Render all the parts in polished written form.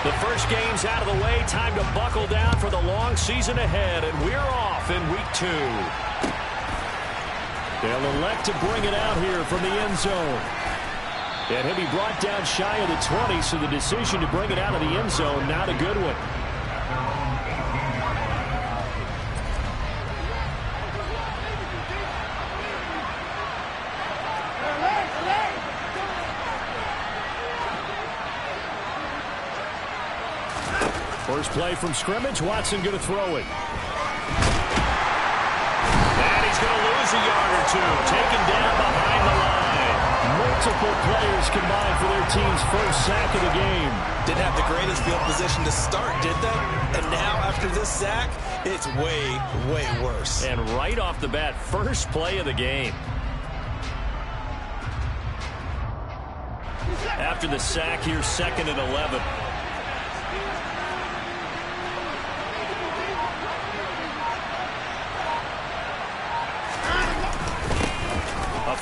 The first game's out of the way. Time to buckle down for the long season ahead, and we're off in week 2. They'll elect to bring it out here from the end zone. And he'll be brought down shy of the 20, so the decision to bring it out of the end zone, not a good one. First play from scrimmage, Watson going to throw it. And he's going to lose a yard or two, taken down behind the line. Multiple players combined for their team's first sack of the game. Didn't have the greatest field position to start, did they? And now, after this sack, it's way, way worse. And right off the bat, first play of the game. After the sack, here's 2nd and 11.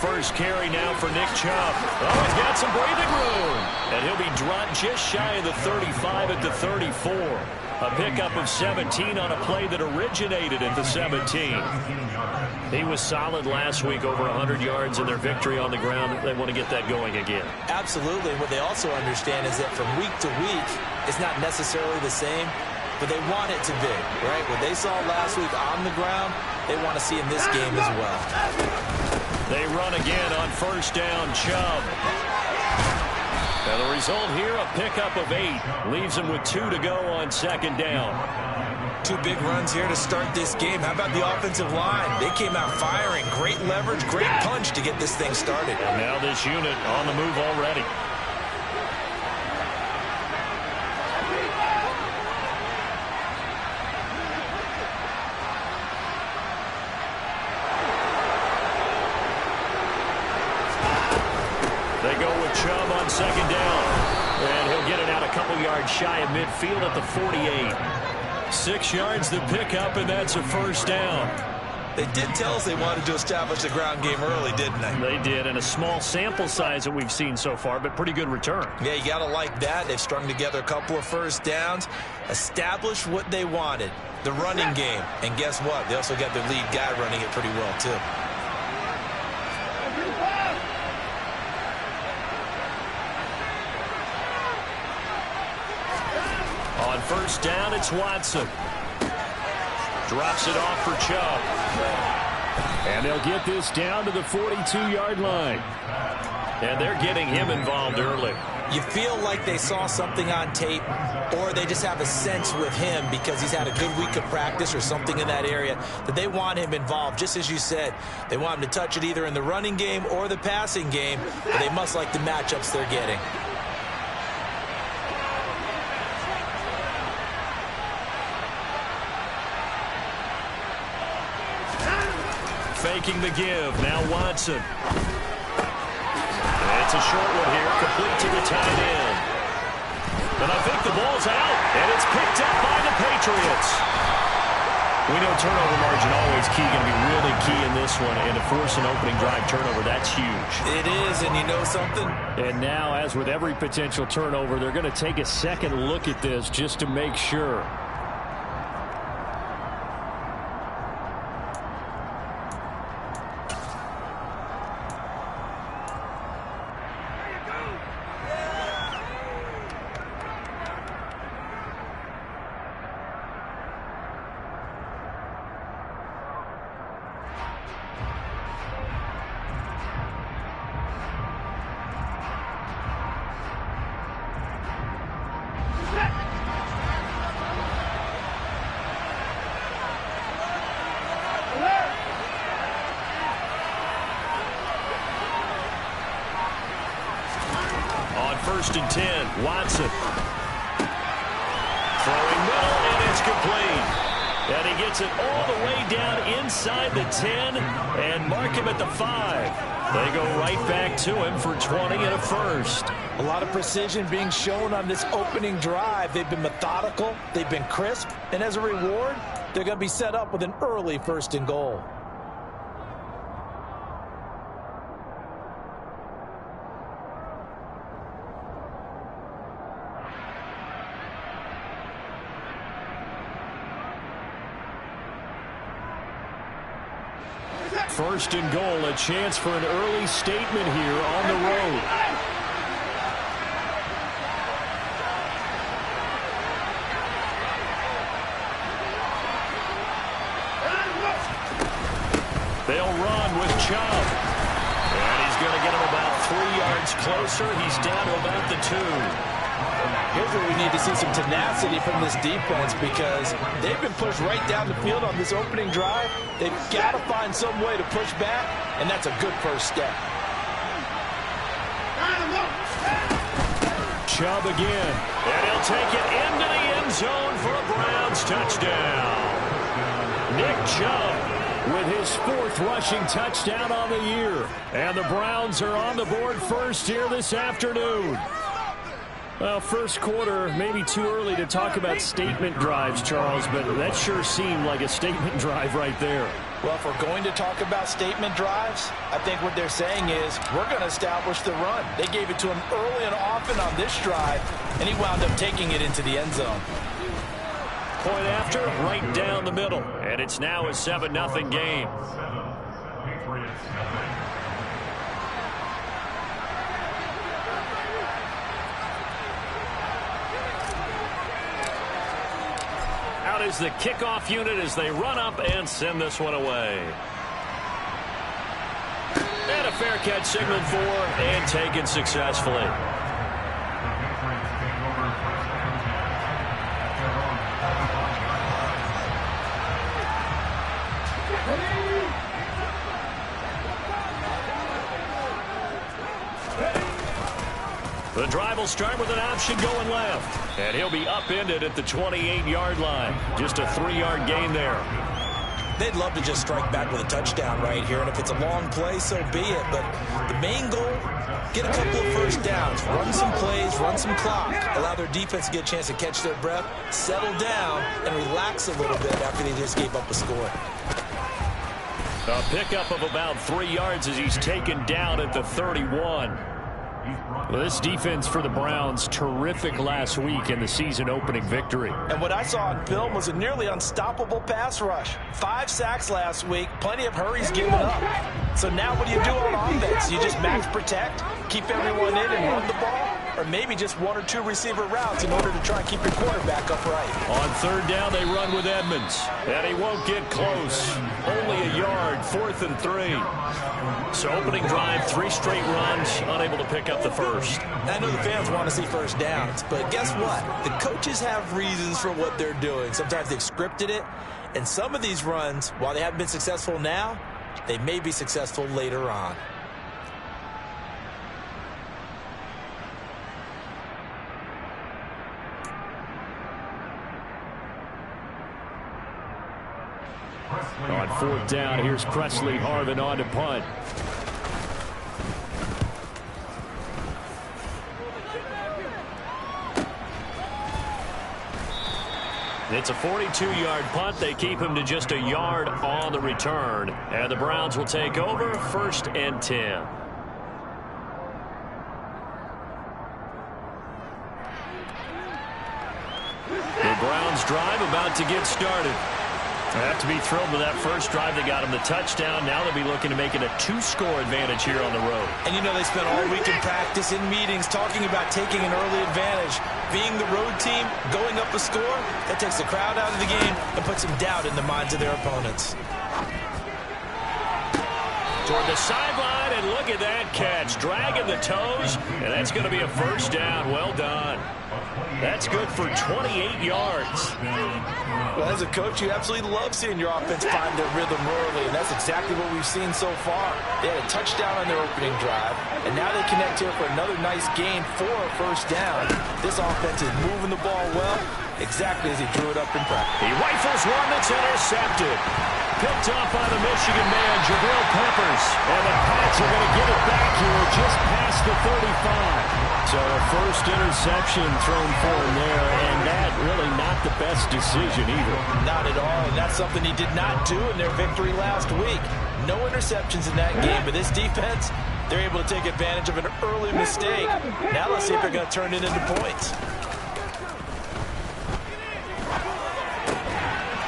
First carry now for Nick Chubb. Oh, he's got some breathing room. And he'll be dropped just shy of the 35 at the 34. A pickup of 17 on a play that originated at the 17. He was solid last week, over 100 yards in their victory on the ground. They want to get that going again. Absolutely. What they also understand is that from week to week, it's not necessarily the same, but they want it to be, right? What they saw last week on the ground, they want to see in this game as well. They run again on first down, Chubb. And the result here, a pickup of 8. Leaves him with 2 to go on 2nd down. 2 big runs here to start this game. How about the offensive line? They came out firing. Great leverage, great punch to get this thing started. And now this unit on the move already. They go with Chubb on 2nd down. And he'll get it out a couple yards shy of midfield at the 48. 6 yards to pick up, and that's a first down. They did tell us they wanted to establish the ground game early, didn't they? They did, and a small sample size that we've seen so far, but pretty good return. Yeah, you got to like that. They've strung together a couple of first downs, established what they wanted, the running game. And guess what? They also got their lead guy running it pretty well, too. On first down, it's Watson. Drops it off for Chubb. And they'll get this down to the 42-yard line. And they're getting him involved early. You feel like they saw something on tape, or they just have a sense with him because he's had a good week of practice or something in that area that they want him involved. Just as you said, they want him to touch it either in the running game or the passing game, but they must like the matchups they're getting. Faking the give. Now Watson. It's a short one here. Complete to the tight end. And I think the ball's out. And it's picked up by the Patriots. We know turnover margin always key. Going to be really key in this one. And to force an opening drive turnover, that's huge. It is, and you know something? And now, as with every potential turnover, they're going to take a second look at this just to make sure. First and 10, Watson. Throwing middle, and it's complete. And he gets it all the way down inside the 10 and mark him at the 5. They go right back to him for 20 and a first. A lot of precision being shown on this opening drive. They've been methodical, they've been crisp, and as a reward, they're going to be set up with an early 1st and goal. 1st and goal, a chance for an early statement here on the road. They'll run with Chubb. And he's going to get him about 3 yards closer. He's down to about the 2. Here's where we need to see some tenacity from this defense because they've been pushed right down the field on this opening drive. They've got to find some way to push back, and that's a good first step. Chubb again. And he'll take it into the end zone for a Browns touchdown. Nick Chubb with his 4th rushing touchdown on the year. And the Browns are on the board first here this afternoon. Well, first quarter, maybe too early to talk about statement drives, Charles, but that sure seemed like a statement drive right there. Well, if we're going to talk about statement drives, I think what they're saying is we're going to establish the run. They gave it to him early and often on this drive, and he wound up taking it into the end zone. Point after, right down the middle. And it's now a 7-0 game. Out is the kickoff unit as they run up and send this one away. And a fair catch signaled for and taken successfully. The drive will start with an option going left. And he'll be upended at the 28-yard line. Just a 3-yard gain there. They'd love to just strike back with a touchdown right here. And if it's a long play, so be it. But the main goal, get a couple of first downs. Run some plays, run some clock. Allow their defense to get a chance to catch their breath, settle down, and relax a little bit after they just gave up a score. A pickup of about 3 yards as he's taken down at the 31. Well, this defense for the Browns, terrific last week in the season-opening victory. And what I saw on film was a nearly unstoppable pass rush. 5 sacks last week, plenty of hurries given up. So now what do you do on offense? You just max protect, keep everyone in and run the ball? Or maybe just 1 or 2 receiver routes in order to try and keep your quarterback upright. On 3rd down, they run with Edmonds. And he won't get close. Only a yard, 4th and 3. So opening drive, 3 straight runs, unable to pick up the first. I know the fans want to see first downs, but guess what? The coaches have reasons for what they're doing. Sometimes they've scripted it, and some of these runs, while they haven't been successful now, they may be successful later on. On 4th down, here's Presley Harvin on to punt. It's a 42-yard punt. They keep him to just a yard on the return. And the Browns will take over 1st and 10. The Browns drive about to get started. They have to be thrilled with that first drive. They got him the touchdown. Now they'll be looking to make it a 2-score advantage here on the road. And you know they spent all week in practice, in meetings, talking about taking an early advantage. Being the road team, going up a score, that takes the crowd out of the game and puts some doubt in the minds of their opponents. Toward the sideline, and look at that catch. Dragging the toes, and that's going to be a first down. Well done. That's good for 28 yards. Well, as a coach, you absolutely love seeing your offense find their rhythm early, and that's exactly what we've seen so far. They had a touchdown on their opening drive, and now they connect here for another nice gain for a first down. This offense is moving the ball well, exactly as he drew it up in practice. He rifles one that's intercepted. Picked off by the Michigan man, Jabril Peppers. And the Pats are going to get it back here just past the 35. So a first interception thrown for him there, and that really not the best decision either. Not at all, and that's something he did not do in their victory last week. No interceptions in that game, but this defense, they're able to take advantage of an early mistake. Now let's see if they're going to turn it into points.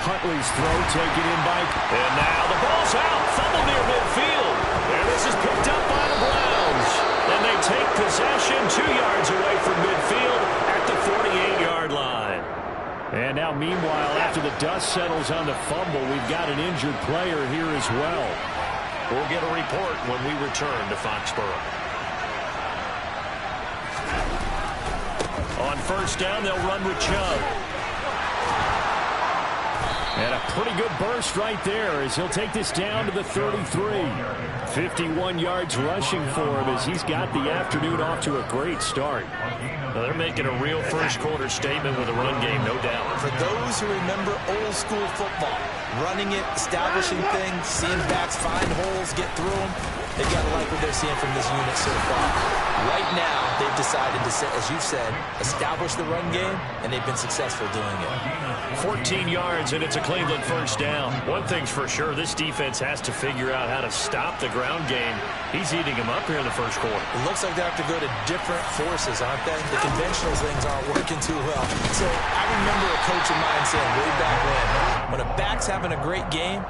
Huntley's throw taken in by... And now the ball's out. Fumble ball near midfield. And this is picked up by the Browns. And they take possession 2 yards away from midfield at the 48-yard line. And now, meanwhile, after the dust settles on the fumble, we've got an injured player here as well. We'll get a report when we return to Foxborough. On first down, they'll run with Chubb. And a pretty good burst right there as he'll take this down to the 33. 51 yards rushing for him as he's got the afternoon off to a great start. Well, they're making a real first-quarter statement with a run game, no doubt. For those who remember old-school football, running it, establishing things, seeing backs find holes, get through them, they've got to like what they're seeing from this unit so far. Right now, they've decided to, as you've said, establish the run game, and they've been successful doing it. 14 yards, and it's a Cleveland first down. One thing's for sure, this defense has to figure out how to stop the ground game. He's eating him up here in the first quarter. It looks like they have to go to different forces, aren't they? The conventional things aren't working too well. So I remember a coach of mine saying way back when a back's having a great game,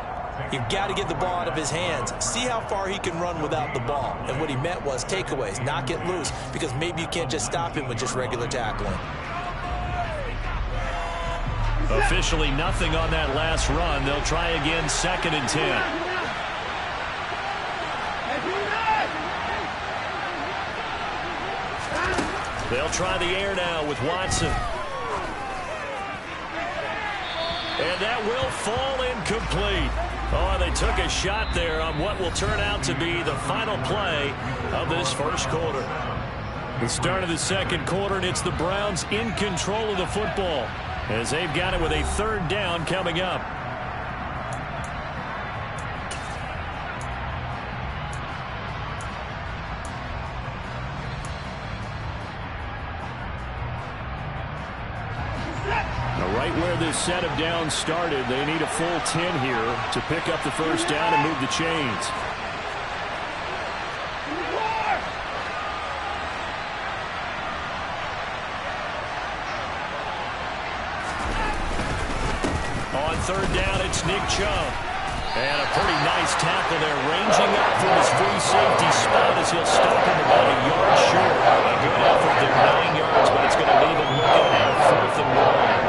you've got to get the ball out of his hands. See how far he can run without the ball. And what he meant was takeaways, knock it loose, because maybe you can't just stop him with just regular tackling. Officially nothing on that last run. They'll try again, 2nd and 10. They'll try the air now with Watson. And that will fall incomplete. Oh, they took a shot there on what will turn out to be the final play of this first quarter. The start of the second quarter, and it's the Browns in control of the football as they've got it with a 3rd down coming up. Right where this set of downs started, they need a full 10 here to pick up the first down and move the chains. On 3rd down, it's Nick Chubb. And a pretty nice tackle there, ranging up from his free safety spot as he'll stop him about a yard short. A good effort there, 9 yards, but it's going to leave him looking at a 4th and 1.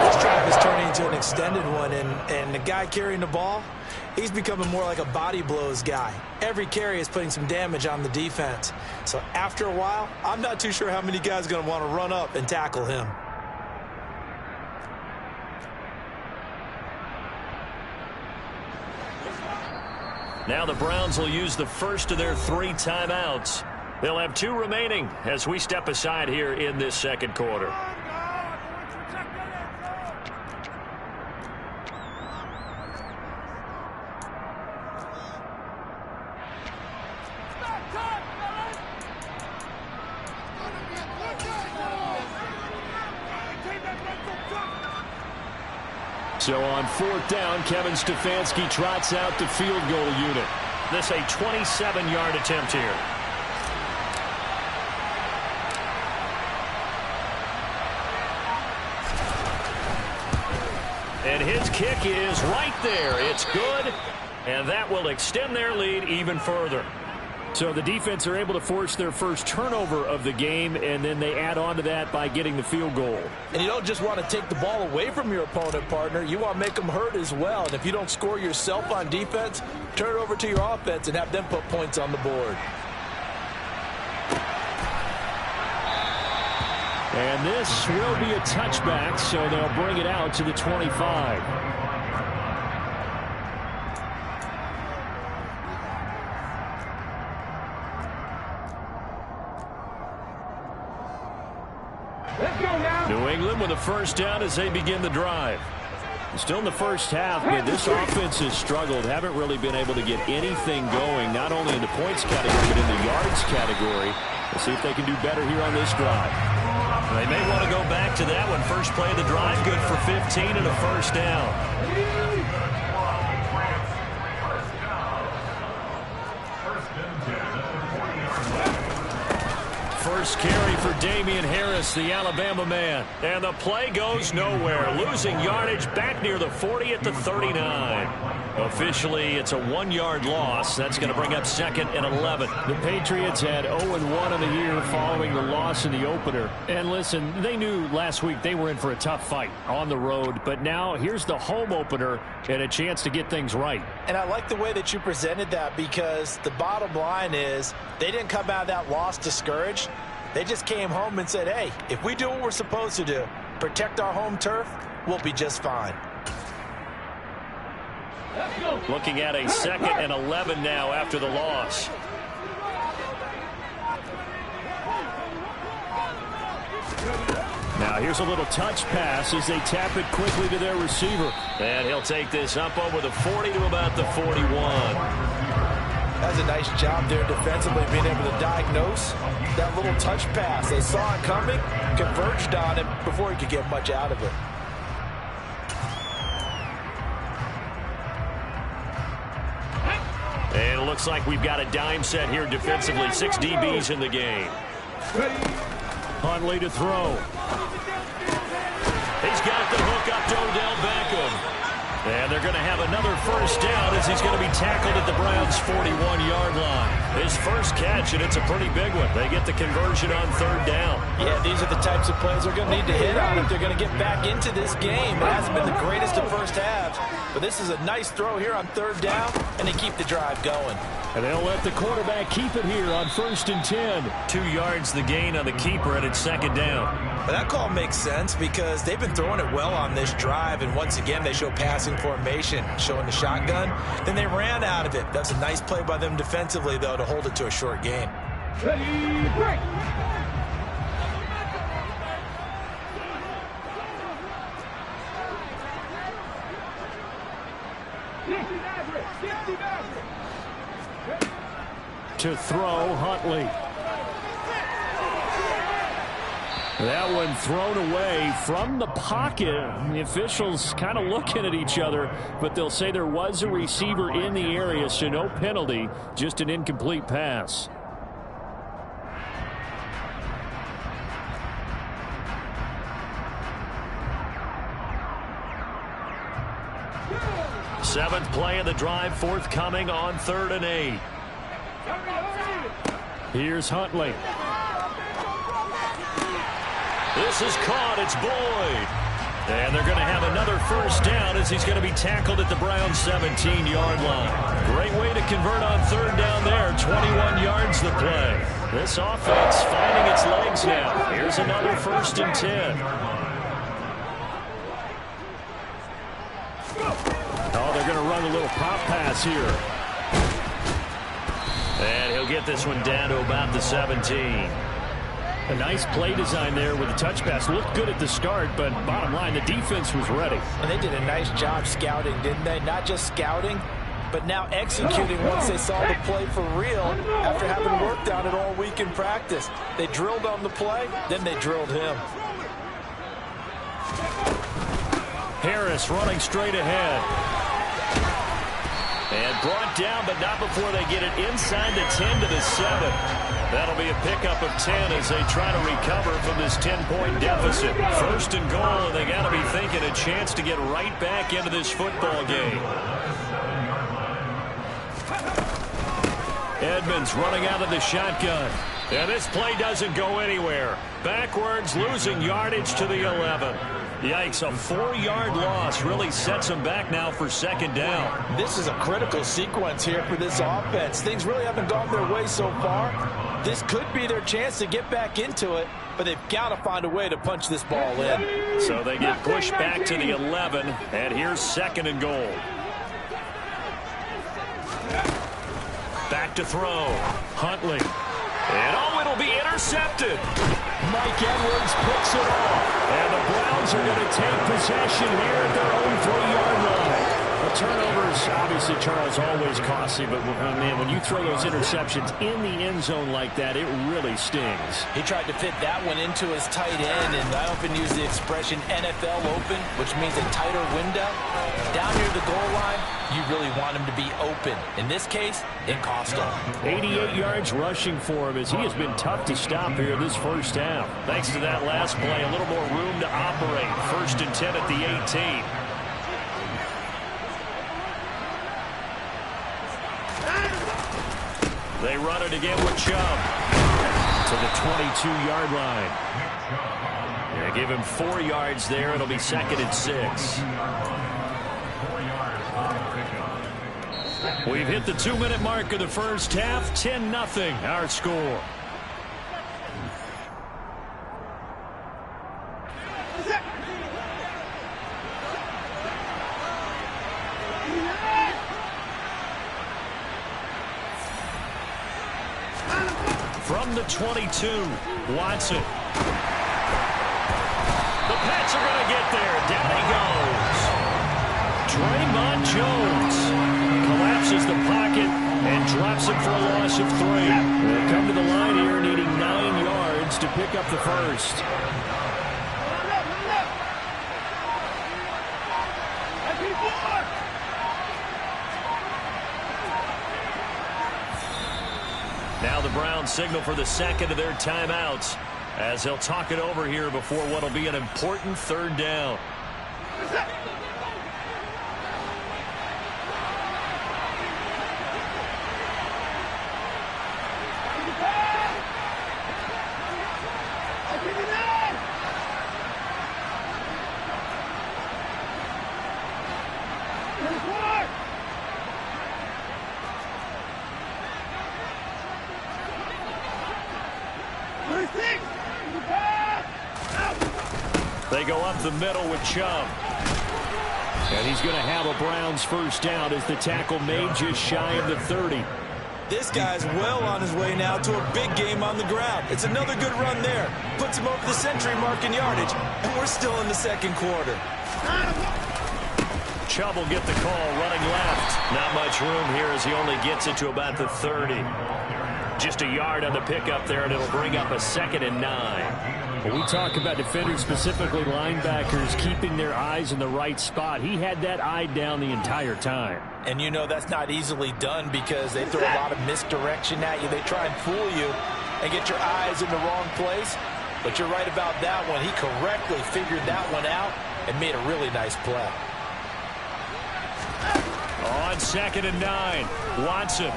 This drive is turning into an extended one, and the guy carrying the ball, he's becoming more like a body blows guy. Every carry is putting some damage on the defense. So after a while, I'm not too sure how many guys are going to want to run up and tackle him. Now the Browns will use the first of their 3 timeouts. They'll have 2 remaining as we step aside here in this second quarter. So on 4th down, Kevin Stefanski trots out the field goal unit. This a 27-yard attempt here. And his kick is right there. It's good, and that will extend their lead even further. So the defense are able to force their first turnover of the game, and then they add on to that by getting the field goal. And you don't just want to take the ball away from your opponent, partner. You want to make them hurt as well. And if you don't score yourself on defense, turn it over to your offense and have them put points on the board. And this will be a touchback, so they'll bring it out to the 25. New England with a first down as they begin the drive. Still in the first half, but this offense has struggled. Haven't really been able to get anything going, not only in the points category, but in the yards category. We'll see if they can do better here on this drive. They may want to go back to that one. First play of the drive, good for 15 and a first down. First carry for Damian Harris, the Alabama man. And the play goes nowhere. Losing yardage back near the 40 at the 39. Officially, it's a 1-yard loss. That's going to bring up 2nd and 11. The Patriots had 0-1 on the year following the loss in the opener. And listen, they knew last week they were in for a tough fight on the road. But now here's the home opener and a chance to get things right. And I like the way that you presented that, because the bottom line is they didn't come out of that loss discouraged. They just came home and said, hey, if we do what we're supposed to do, protect our home turf, we'll be just fine. Looking at a 2nd and 11 now after the loss. Now here's a little touch pass as they tap it quickly to their receiver. And he'll take this up over the 40 to about the 41. That's a nice job there defensively, being able to diagnose that little touch pass. They saw it coming, converged on it before he could get much out of it. And it looks like we've got a dime set here defensively. 6 DBs in the game. Huntley to throw. He's got the hook up to Odell Beckham. And they're going to have another first down as he's going to be tackled at the Browns' 41-yard line. His first catch, and it's a pretty big one. They get the conversion on 3rd down. Yeah, these are the types of plays they're going to need to hit on if they're going to get back into this game. It hasn't been the greatest of first halves, but this is a nice throw here on 3rd down, and they keep the drive going. And they'll let the quarterback keep it here on 1st and 10. 2 yards the gain on the keeper, and it's 2nd down. But that call makes sense because they've been throwing it well on this drive, and once again they show passing formation, showing the shotgun. Then they ran out of it. That's a nice play by them defensively, though, to hold it to a short game. Ready, break! To throw, Huntley. That one thrown away from the pocket. The officials kind of looking at each other, but they'll say there was a receiver in the area, so no penalty, just an incomplete pass. Seventh play of the drive forthcoming on 3rd and 8. Here's Huntley. This is caught. It's Boyd. And they're going to have another first down as he's going to be tackled at the Browns' 17-yard line. Great way to convert on 3rd down there. 21 yards the play. This offense finding its legs now. Here's another 1st and 10. Oh, they're going to run a little pop pass here. And he'll get this one down to about the 17. A nice play design there with the touch pass. Looked good at the start, but bottom line, the defense was ready. And they did a nice job scouting, didn't they? Not just scouting, but now executing once they saw the play for real after having worked on it all week in practice. They drilled on the play, then they drilled him. Harris running straight ahead. And brought down, but not before they get it inside the 10 to the 7. That'll be a pickup of 10 as they try to recover from this 10-point deficit. 1st and goal, and they got to be thinking a chance to get right back into this football game. Edmonds running out of the shotgun. And this play doesn't go anywhere. Backwards, losing yardage to the 11. Yikes, a 4-yard loss really sets them back now for 2nd down. This is a critical sequence here for this offense. Things really haven't gone their way so far. This could be their chance to get back into it, but they've got to find a way to punch this ball in. So they get pushed back to the 11, and here's 2nd and goal. Back to throw. Huntley. And it'll be intercepted. Mike Edwards picks it off. And the Browns are going to take possession here at their own 3-yard line. The turnovers, obviously, Charles, always costly, but man, when you throw those interceptions in the end zone like that, it really stings. He tried to fit that one into his tight end, and I often use the expression NFL open, which means a tighter window. Down near the goal line, you really want him to be open. In this case, it cost him. 88 yards rushing for him as he has been tough to stop here this first half. Thanks to that last play, a little more room to operate. 1st and 10 at the 18. They run it again with Chubb. To the 22-yard line. Yeah, give him 4 yards there. It'll be 2nd and 6. We've hit the 2-minute mark of the first half. 10-0 our score. From the 22, Watson. The Pats are going to get there. Down he goes. Draymond Jones collapses the pocket and drops it for a loss of 3. They'll come to the line here needing 9 yards to pick up the first. Now the Browns signal for the second of their timeouts as they'll talk it over here before what will be an important 3rd down. They go up the middle with Chubb. And he's going to have a Browns first down as the tackle made just shy of the 30. This guy's well on his way now to a big game on the ground. It's another good run there. Puts him over the century mark in yardage. And we're still in the 2nd quarter. Chubb will get the call running left. Not much room here as he only gets it to about the 30. Just a yard on the pickup there, and it'll bring up a 2nd and 9. When we talk about defenders, specifically linebackers, keeping their eyes in the right spot, he had that eye down the entire time. And you know that's not easily done because they throw a lot of misdirection at you. They try and fool you and get your eyes in the wrong place. But you're right about that one. He correctly figured that one out and made a really nice play. On 2nd and 9, Watson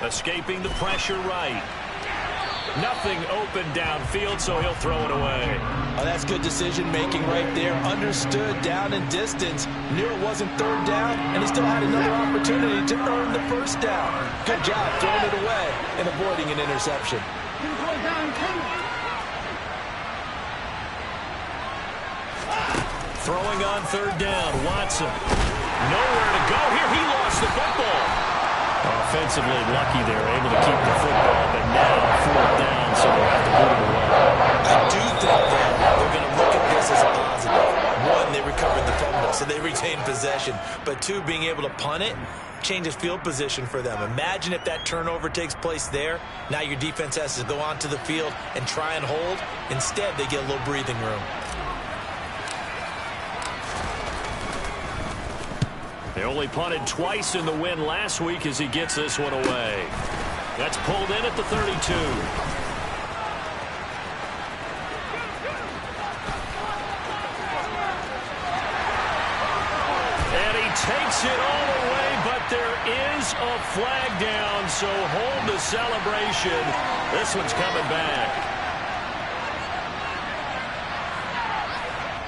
escaping the pressure right. Nothing open downfield, so he'll throw it away. Oh, that's good decision-making right there. Understood down and distance. Knew it wasn't 3rd down, and he still had another opportunity to earn the 1st down. Good job throwing it away and avoiding an interception. Throwing on 3rd down, Watson. Nowhere to go here. He lost the football. Offensively lucky they're able to keep the football, but now 4th down, so they'll have to put it away. I do think they're going to look at this as a positive. 1, they recovered the fumble, so they retained possession. But 2, being able to punt it changes field position for them. Imagine if that turnover takes place there. Now your defense has to go onto the field and try and hold. Instead, they get a little breathing room. They only punted twice in the win last week as he gets this one away. That's pulled in at the 32. And he takes it all the way, but there is a flag down, so hold the celebration. This one's coming back.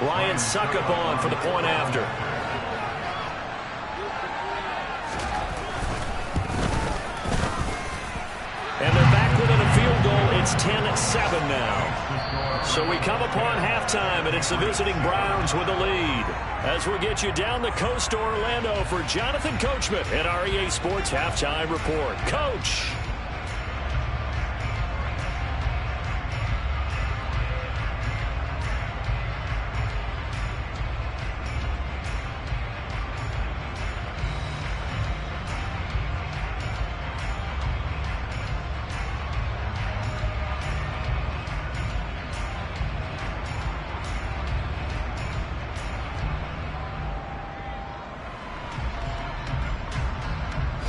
Ryan Succop on for the point after. And they're back within a field goal. It's 10-7 now. So we come upon halftime, and it's the visiting Browns with the lead. As we get you down the coast to Orlando for Jonathan Coachman at our EA Sports Halftime Report. Coach.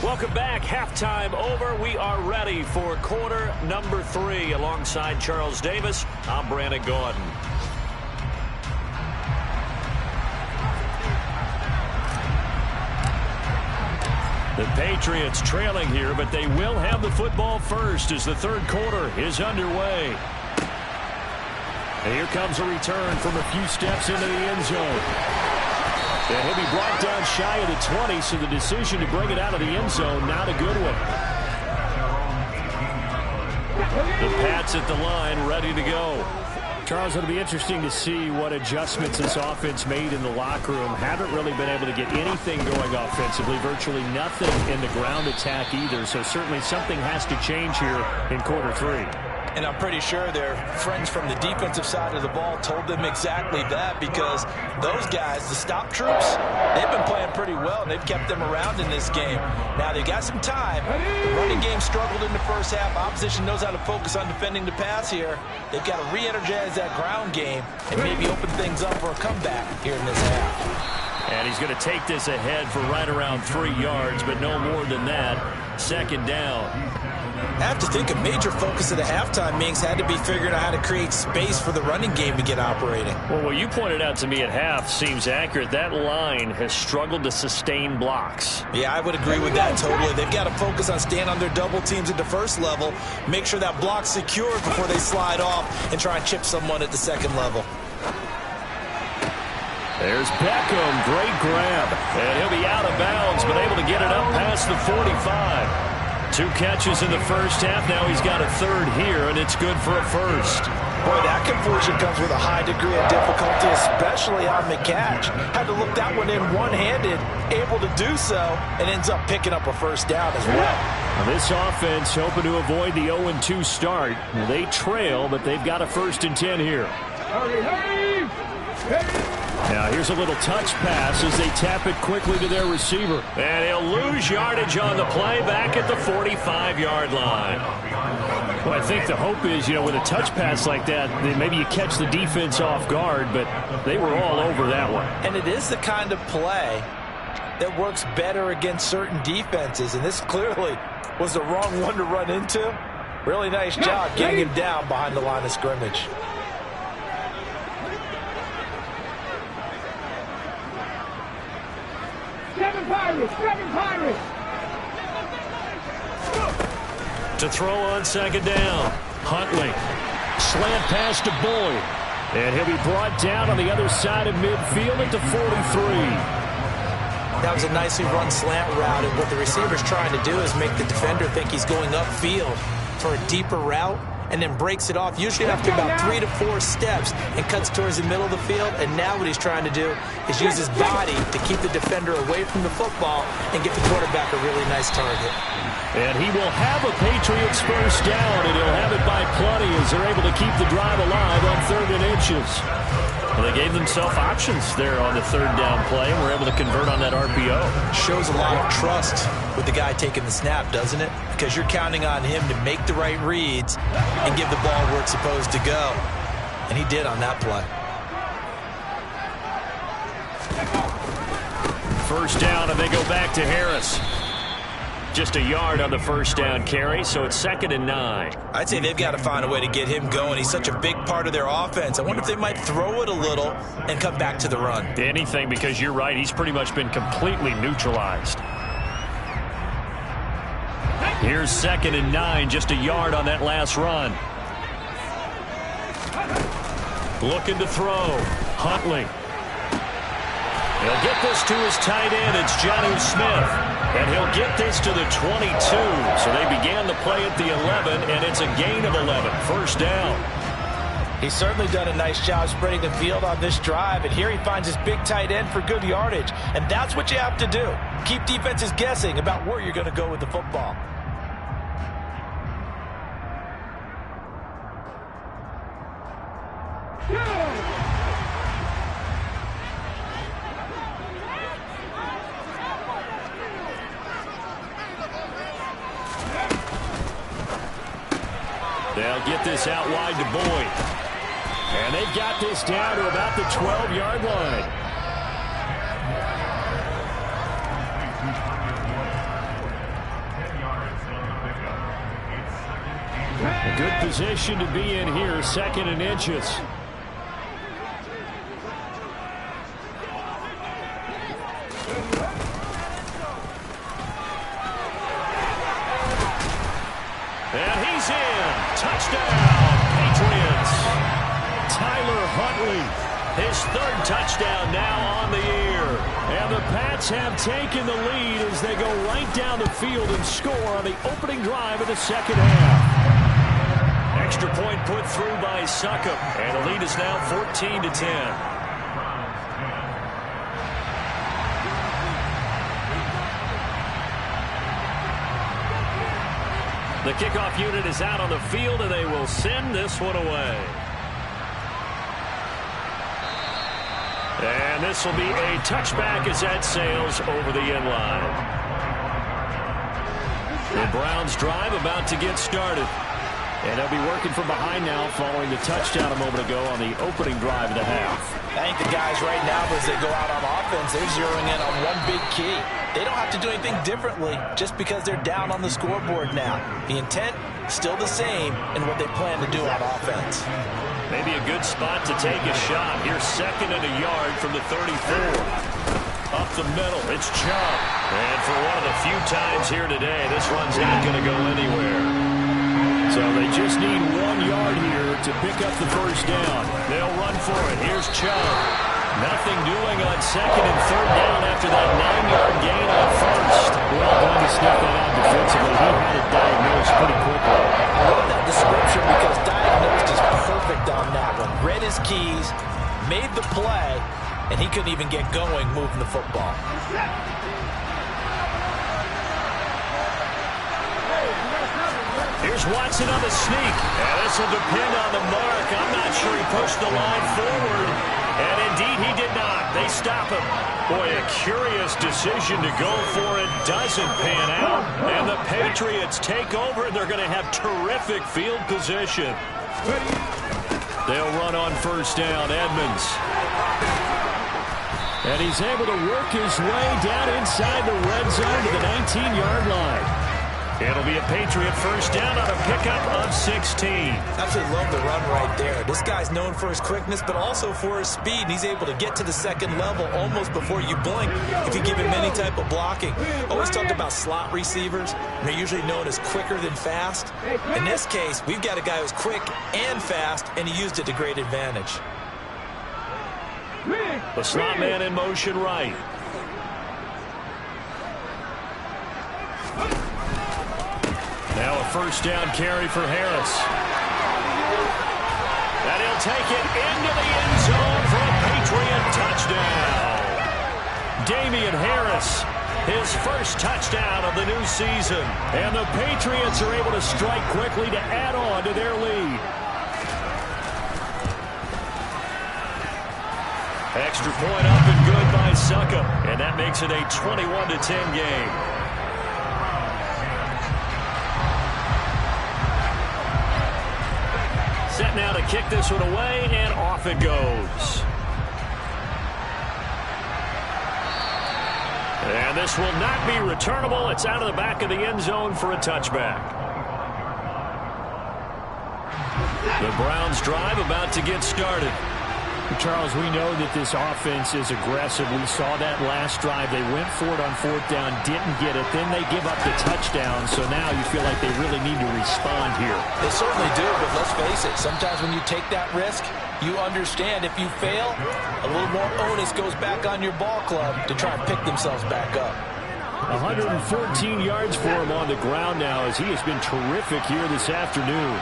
Welcome back. Halftime over. We are ready for quarter number 3. Alongside Charles Davis, I'm Brandon Gaudin. The Patriots trailing here, but they will have the football first as the third quarter is underway. And here comes a return from a few steps into the end zone. And he'll be brought down shy of the 20, so the decision to bring it out of the end zone, not a good one. The Pats at the line, ready to go. Charles, it'll be interesting to see what adjustments this offense made in the locker room. Haven't really been able to get anything going offensively, virtually nothing in the ground attack either, so certainly something has to change here in quarter three. And I'm pretty sure their friends from the defensive side of the ball told them exactly that, because those guys, the stop troops, they've been playing pretty well. They've kept them around in this game. Now, they've got some time. The running game struggled in the first half. Opposition knows how to focus on defending the pass here. They've got to re-energize that ground game and maybe open things up for a comeback here in this half. And he's going to take this ahead for right around 3 yards, but no more than that. Second down. I have to think a major focus of the halftime meetings had to be figuring out how to create space for the running game to get operating. Well, what you pointed out to me at half seems accurate. That line has struggled to sustain blocks. Yeah, I would agree with that totally. They've got to focus on staying on their double teams at the first level, make sure that block's secured before they slide off and try and chip someone at the second level. There's Beckham, great grab. And he'll be out of bounds, but able to get it up past the 45. 2 catches in the first half. Now he's got a third here, and it's good for a first. Boy, that completion comes with a high degree of difficulty, especially on the catch. Had to look that one in one-handed, able to do so, and ends up picking up a first down as well. Now this offense hoping to avoid the 0-2 start. They trail, but they've got a 1st and 10 here. Now here's a little touch pass as they tap it quickly to their receiver. And he'll lose yardage on the play back at the 45-yard line. Well, I think the hope is, with a touch pass like that, maybe you catch the defense off guard, but they were all over that one. And it is the kind of play that works better against certain defenses, and this clearly was the wrong one to run into. Really nice job getting him down behind the line of scrimmage. Seven Pirates. To throw on second down. Huntley. Slant pass to Boyd. And he'll be brought down on the other side of midfield at the 43. That was a nicely run slant route, and what the receiver's trying to do is make the defender think he's going upfield for a deeper route, and then breaks it off, usually after about 3 to 4 steps, and cuts towards the middle of the field. And now what he's trying to do is use his body to keep the defender away from the football and get the quarterback a really nice target. And he will have a Patriots first down, and he'll have it by plenty as they're able to keep the drive alive on 3rd and inches. Well, they gave themselves options there on the 3rd down play, and were able to convert on that RPO. Shows a lot of trust with the guy taking the snap, doesn't it? Because you're counting on him to make the right reads and give the ball where it's supposed to go. And he did on that play. First down, and they go back to Harris. Just a yard on the first down carry, so it's 2nd and 9. I'd say they've got to find a way to get him going. He's such a big part of their offense. I wonder if they might throw it a little and come back to the run. Anything, because you're right. He's pretty much been completely neutralized. Here's 2nd and 9, just a yard on that last run. Looking to throw. Huntley. He'll get this to his tight end. It's Jonnu Smith. And he'll get this to the 22. So they began the play at the 11, and it's a gain of 11. First down. He's certainly done a nice job spreading the field on this drive. And here he finds his big tight end for good yardage. And that's what you have to do. Keep defenses guessing about where you're going to go with the football. They'll get this out wide to Boyd. And they've got this down to about the 12-yard line. A good position to be in here, 2nd and inches. complete. His third touchdown now on the year. And the Pats have taken the lead as they go right down the field and score on the opening drive of the second half. Extra point put through by Succop, and the lead is now 14-10. The kickoff unit is out on the field, and they will send this one away. And this will be a touchback as that sails over the end line. The Browns drive about to get started. And they'll be working from behind now following the touchdown a moment ago on the opening drive of the half. I think the guys right now, as they go out on offense, they're zeroing in on one big key. They don't have to do anything differently just because they're down on the scoreboard now. The intent still the same in what they plan to do on offense. Maybe a good spot to take a shot. Here's 2nd and a yard from the 34. Up the middle, it's Chubb. And for one of the few times here today, this one's not going to go anywhere. So they just need 1 yard here to pick up the first down. They'll run for it. Here's Chubb. Nothing doing on 2nd and 3rd down after that 9-yard gain on first. Well done to sniff that out defensively. He had it diagnosed pretty quickly. I love that description because diagnosed is perfect on that one. Read his keys, made the play, and he couldn't even get going moving the football. Here's Watson on the sneak. And this will depend on the mark. I'm not sure he pushed the line forward. And indeed he did not. They stop him. Boy, a curious decision to go for it. Doesn't pan out. And the Patriots take over, and they're going to have terrific field position. They'll run on first down. Edmonds. And he's able to work his way down inside the red zone to the 19-yard line. It'll be a Patriot first down on a pickup of 16. Absolutely love the run right there. This guy's known for his quickness, but also for his speed. And he's able to get to the second level almost before you blink if you give him any type of blocking. Always talk about slot receivers. They're usually known as quicker than fast. In this case, we've got a guy who's quick and fast, and he used it to great advantage. The slot man in motion right. Now a first down carry for Harris. And he'll take it into the end zone for a Patriot touchdown. Damian Harris, his first touchdown of the new season. And the Patriots are able to strike quickly to add on to their lead. Extra point up and good by Succop. And that makes it a 21-10 game. Set now to kick this one away, and off it goes. And this will not be returnable. It's out of the back of the end zone for a touchback. The Browns drive about to get started. Charles, we know that this offense is aggressive. We saw that last drive. They went for it on 4th down, didn't get it. Then they give up the touchdown. So now you feel like they really need to respond here. They certainly do, but let's face it. Sometimes when you take that risk, you understand if you fail, a little more onus goes back on your ball club to try and pick themselves back up. 114 yards for him on the ground now as he has been terrific here this afternoon.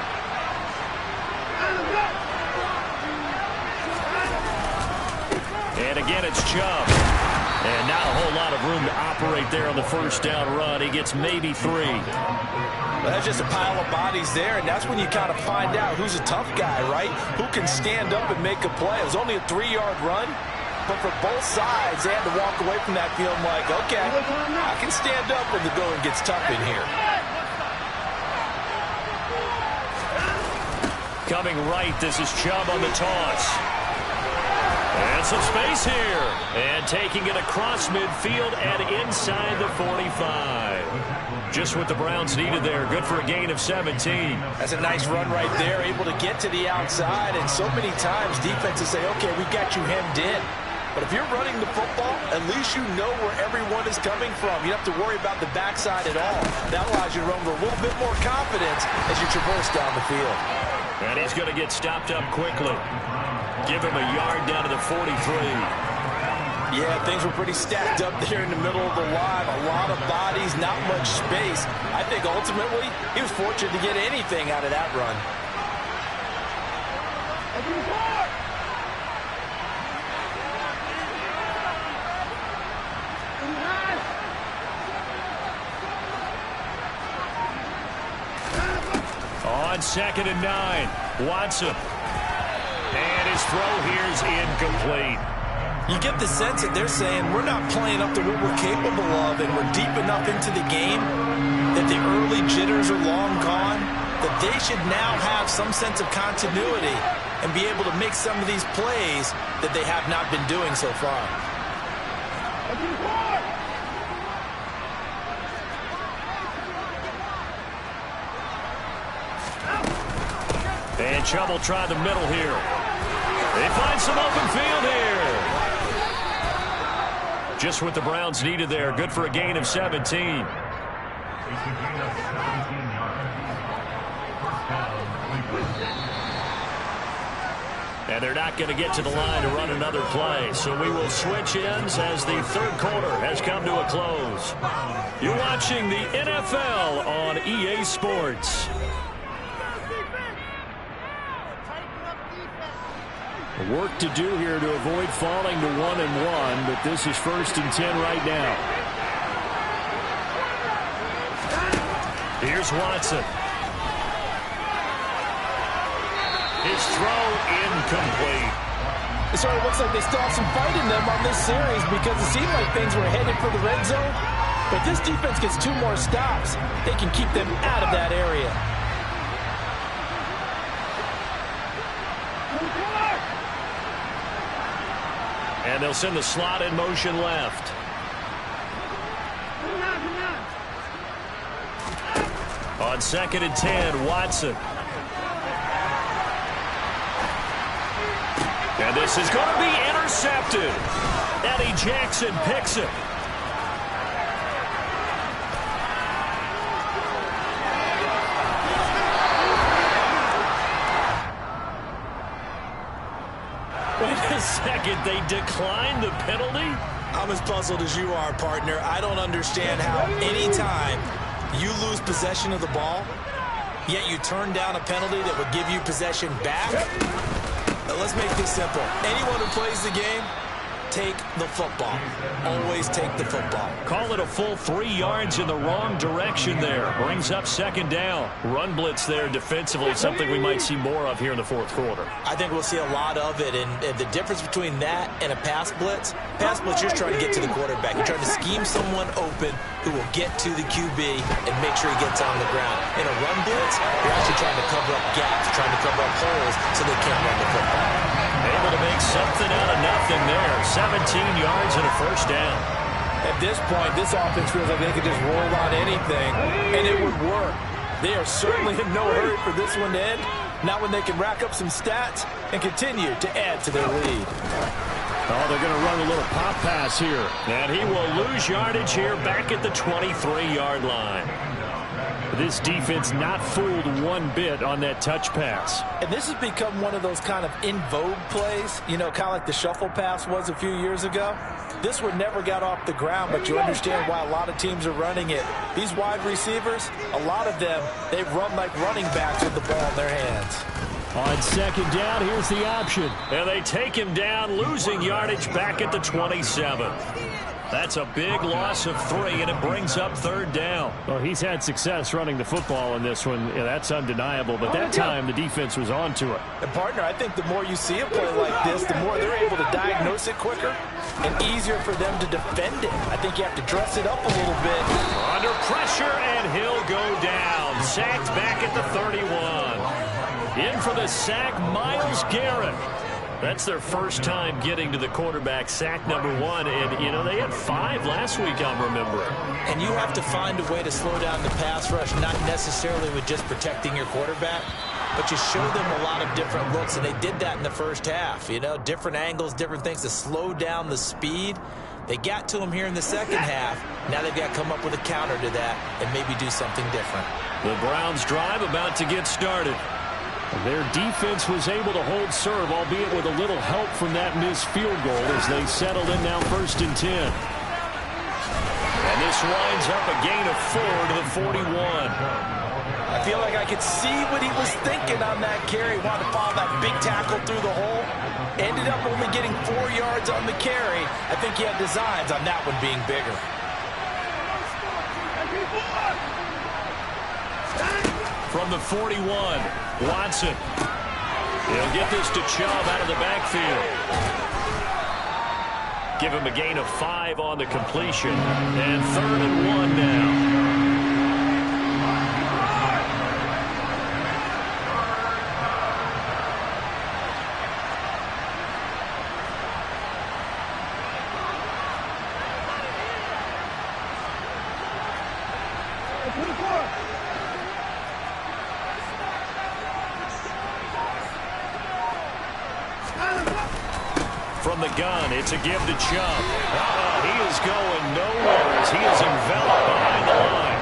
And again, it's Chubb. And not a whole lot of room to operate there on the first down run. He gets maybe 3. Well, that's just a pile of bodies there, and that's when you kind of find out who's a tough guy, right? Who can stand up and make a play. It was only a 3-yard run, but for both sides, they had to walk away from that feeling like, okay, I can stand up when the going gets tough in here. Coming right, this is Chubb on the toss. And some space here. And taking it across midfield and inside the 45. Just what the Browns needed there. Good for a gain of 17. That's a nice run right there. Able to get to the outside. And so many times defenses say, okay, we got you hemmed in. But if you're running the football, at least you know where everyone is coming from. You don't have to worry about the backside at all. That allows you to run with a little bit more confidence as you traverse down the field. And he's going to get stopped up quickly. Give him a yard down to the 43. Yeah, things were pretty stacked up there in the middle of the line. A lot of bodies, not much space. I think ultimately he was fortunate to get anything out of that run. On 2nd and 9, Watson. And his throw here is incomplete. You get the sense that they're saying we're not playing up to what we're capable of, and we're deep enough into the game that the early jitters are long gone, that they should now have some sense of continuity and be able to make some of these plays that they have not been doing so far. And Chubb try the middle here. They find some open field here. Just what the Browns needed there. Good for a gain of 17. And they're not going to get to the line to run another play. So we will switch ends as the third quarter has come to a close. You're watching the NFL on EA Sports. Work to do here to avoid falling to 1-1, but this is 1st and 10 right now. Here's Watson. His throw incomplete. It sort of looks like they still have some fight in them on this series because it seemed like things were headed for the red zone. But this defense gets 2 more stops. They can keep them out of that area. And they'll send the slot in motion left. On 2nd and 10, Watson. And this is going to be intercepted. Eddie Jackson picks it. Wait a second, they declined the penalty? I'm as puzzled as you are, partner. I don't understand how anytime you lose possession of the ball, yet you turn down a penalty that would give you possession back. Now, let's make this simple. Anyone who plays the game, take the football. Always take the football. Call it a full 3 yards in the wrong direction there. Brings up 2nd down. Run blitz there defensively, something we might see more of here in the 4th quarter. I think we'll see a lot of it, and the difference between that and a pass blitz, you're trying to get to the quarterback. You're trying to scheme someone open who will get to the QB and make sure he gets on the ground. In a run blitz, you're actually trying to cover up gaps, trying to cover up holes so they can't run the football. Able to make something out of nothing there. 17 yards and a 1st down. At this point, this offense feels like they could just roll on anything, and it would work. They are certainly in no hurry for this one to end. Not when they can rack up some stats and continue to add to their lead. Oh, they're going to run a little pop pass here. And he will lose yardage here back at the 23-yard line. This defense not fooled one bit on that touch pass. And this has become one of those kind of in vogue plays, you know, kind of like the shuffle pass was a few years ago. This one never got off the ground, but you understand why a lot of teams are running it. These wide receivers, a lot of them, they run like running backs with the ball in their hands. On 2nd down, here's the option. And they take him down, losing yardage back at the 27. That's a big loss of 3, and it brings up 3rd down. Well, he's had success running the football in this one. Yeah, that's undeniable. But that time, the defense was on to it. And, partner, I think the more you see a play like this, the more they're able to diagnose it quicker and easier for them to defend it. I think you have to dress it up a little bit. Under pressure, and he'll go down. Sacked back at the 31. In for the sack, Myles Garrett. That's their first time getting to the quarterback, sack number 1. And, you know, they had 5 last week, I'm remembering. And you have to find a way to slow down the pass rush, not necessarily with just protecting your quarterback, but you show them a lot of different looks, and they did that in the first half. You know, different angles, different things to slow down the speed. They got to him here in the second half. Now they've got to come up with a counter to that and maybe do something different. The Browns drive about to get started. Their defense was able to hold serve, albeit with a little help from that missed field goal as they settled in now 1st and 10. And this winds up a gain of 4 to the 41. I feel like I could see what he was thinking on that carry. Wanted to follow that big tackle through the hole. Ended up only getting 4 yards on the carry. I think he had designs on that one being bigger. From the 41, Watson. He'll get this to Chubb out of the backfield. Give him a gain of 5 on the completion. And 3rd and 1 now. From the gun, it's a give to Chubb. He is going nowhere as he is enveloped behind the line.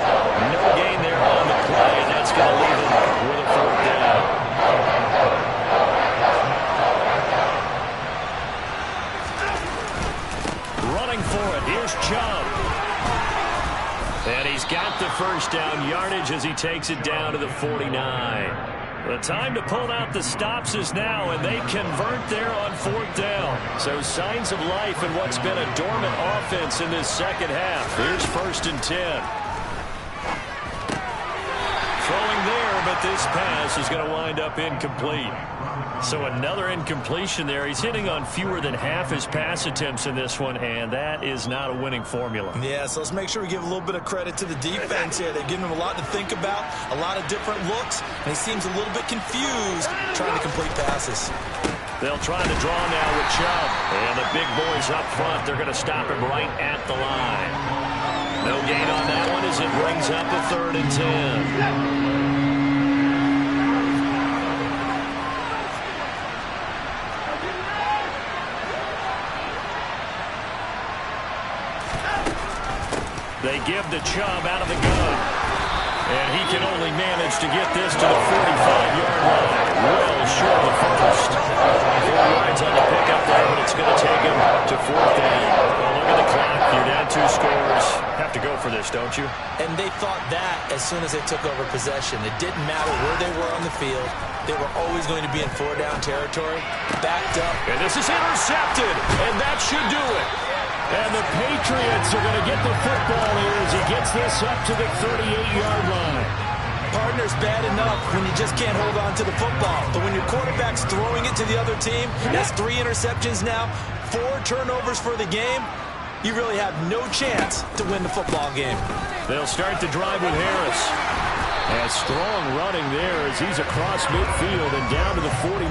No gain there on the play, and that's going to leave him with a 4th down. Running for it, here's Chubb. And he's got the 1st down yardage as he takes it down to the 49. The time to pull out the stops is now, and they convert there on 4th down. So signs of life in what's been a dormant offense in this second half. Here's 1st and 10. Throwing there, but this pass is going to wind up incomplete. So another incompletion there. He's hitting on fewer than half his pass attempts in this one, and that is not a winning formula. Yeah, so let's make sure we give a little bit of credit to the defense here. They've given him a lot to think about, a lot of different looks, and he seems a little bit confused trying to complete passes. They'll try to draw now with Chubb. And the big boys up front, they're going to stop him right at the line. No gain on that one as it brings up a 3rd and 10. They give to Chubb out of the gun. And he can only manage to get this to the 45-yard line. Well short of the 1st. 4 yards on the pickup there, but it's going to take him to 4th down. Well, look at the clock. You're down 2 scores. Have to go for this, don't you? And they thought that as soon as they took over possession. It didn't matter where they were on the field. They were always going to be in 4-down territory. Backed up. And this is intercepted. And that should do it. And the Patriots are going to get the football here as he gets this up to the 38-yard line. Partner's bad enough when you just can't hold on to the football. But when your quarterback's throwing it to the other team, that's 3 interceptions now, 4 turnovers for the game, you really have no chance to win the football game. They'll start the drive with Harris. And strong running there as he's across midfield and down to the 49.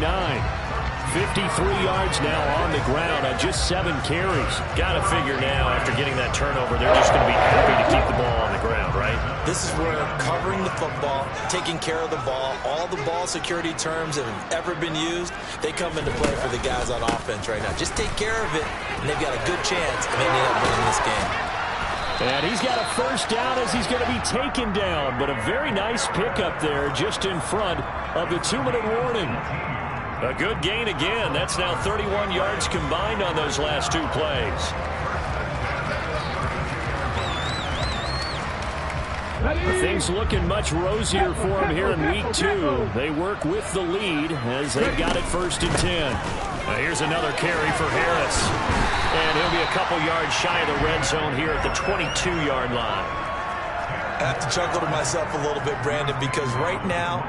53 yards now on the ground on just 7 carries. Got to figure now, after getting that turnover, they're just going to be happy to keep the ball on the ground, right? This is where covering the football, taking care of the ball, all the ball security terms that have ever been used, they come into play for the guys on offense right now. Just take care of it, and they've got a good chance of ending up winning this game. And he's got a 1st down as he's going to be taken down, but a very nice pickup there just in front of the 2-minute warning. A good gain again. That's now 31 yards combined on those last 2 plays. Things looking much rosier for him here in week 2. They work with the lead as they've got it 1st and 10. Now here's another carry for Harris. And he'll be a couple yards shy of the red zone here at the 22-yard line. I have to chuckle to myself a little bit, Brandon, because right now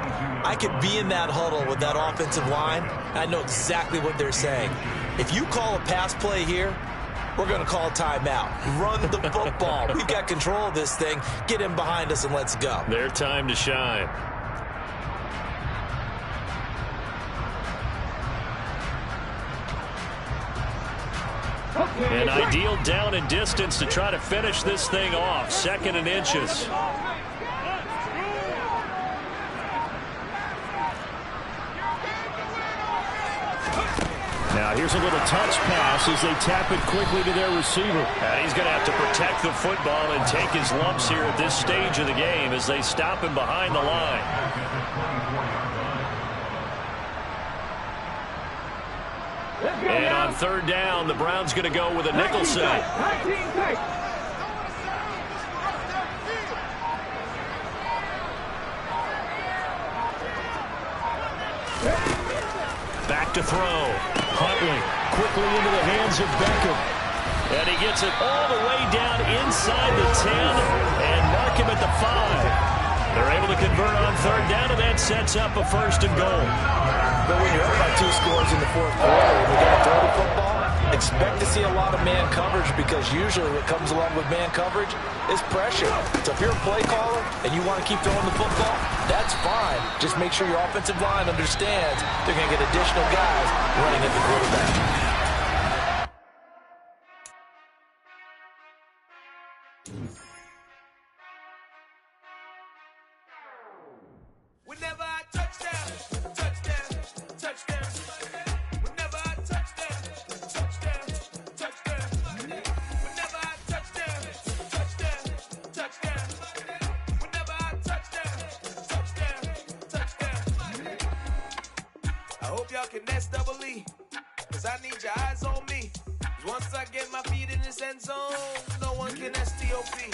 I could be in that huddle with that offensive line. I know exactly what they're saying. If you call a pass play here, we're going to call a timeout. Run the football. We've got control of this thing. Get him behind us and let's go. Their time to shine. An ideal down and distance to try to finish this thing off. 2nd and inches. Now here's a little touch pass as they tap it quickly to their receiver. And he's going to have to protect the football and take his lumps here at this stage of the game as they stop him behind the line. On third down, the Browns going to go with a nickel set. Back to throw. Huntley quickly into the hands of Beckham. And he gets it all the way down inside the 10 and mark him at the 5. They're able to convert on third down, and that sets up a 1st and goal. But when you're up by 2 scores in the 4th quarter and you're going to throw the football, expect to see a lot of man coverage, because usually what comes along with man coverage is pressure. So if you're a play caller and you want to keep throwing the football, that's fine. Just make sure your offensive line understands they're going to get additional guys running at the quarterback.